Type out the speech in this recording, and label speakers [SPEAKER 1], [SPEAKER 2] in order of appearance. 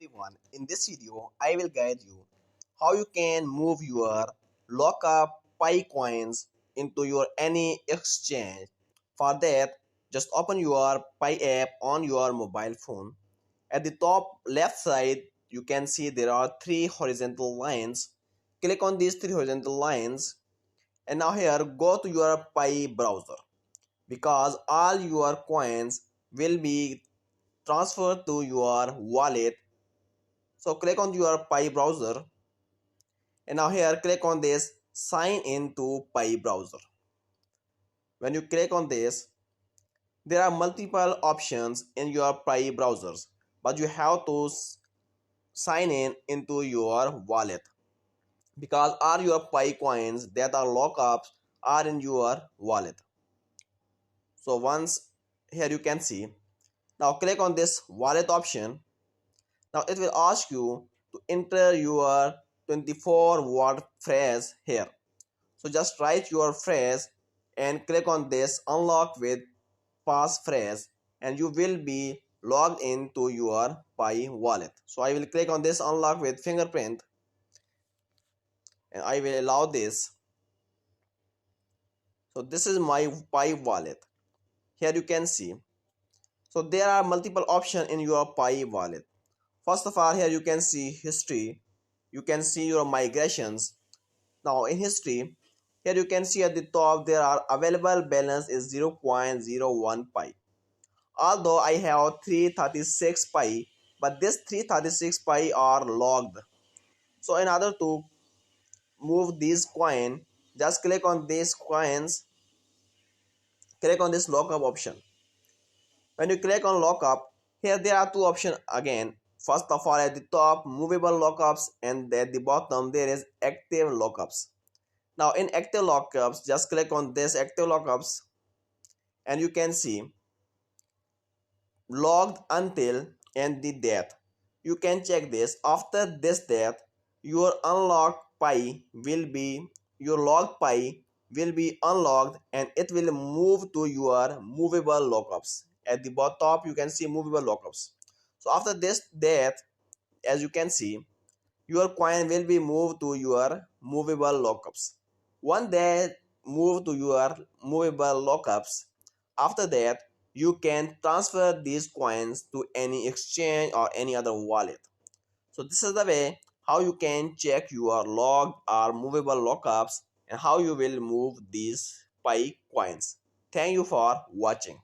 [SPEAKER 1] Everyone, in this video, I will guide you how you can move your lockup Pi coins into your any exchange. For that, just open your Pi app on your mobile phone. At the top left side, you can see there are three horizontal lines. Click on these three horizontal lines, and now here go to your Pi browser because all your coins will be transferred to your wallet. So click on your Pi browser, and now here click on this sign in to Pi browser. When you click on this, there are multiple options in your Pi browsers, but you have to sign in into your wallet because all your Pi coins that are lockups are in your wallet. So once here you can see, now click on this wallet option. Now it will ask you to enter your 24-word phrase here. So just write your phrase and click on this unlock with passphrase, and you will be logged into your Pi wallet. So I will click on this unlock with fingerprint, and I will allow this. So this is my Pi wallet. Here you can see. So there are multiple options in your Pi wallet. First of all, here you can see history. You can see your migrations. Now in history, here you can see at the top there are available balance is 0.01 pi. Although I have 336 pi, but this 336 pi are logged. So in order to move these coin, just click on these coins, click on this lockup option. When you click on lockup, here there are two options again. First of all, at the top movable lockups, and at the bottom there is active lockups. Now in active lockups, just click on this active lockups, and you can see logged until and the death. You can check this. After this death, your unlocked pi will be your logged pi will be unlocked, and it will move to your movable lockups. At the top you can see movable lockups. So after this death, as you can see, your coin will be moved to your movable lockups. Once they move to your movable lockups, after that you can transfer these coins to any exchange or any other wallet. So this is the way how you can check your logged or movable lockups and how you will move these Pi coins. Thank you for watching.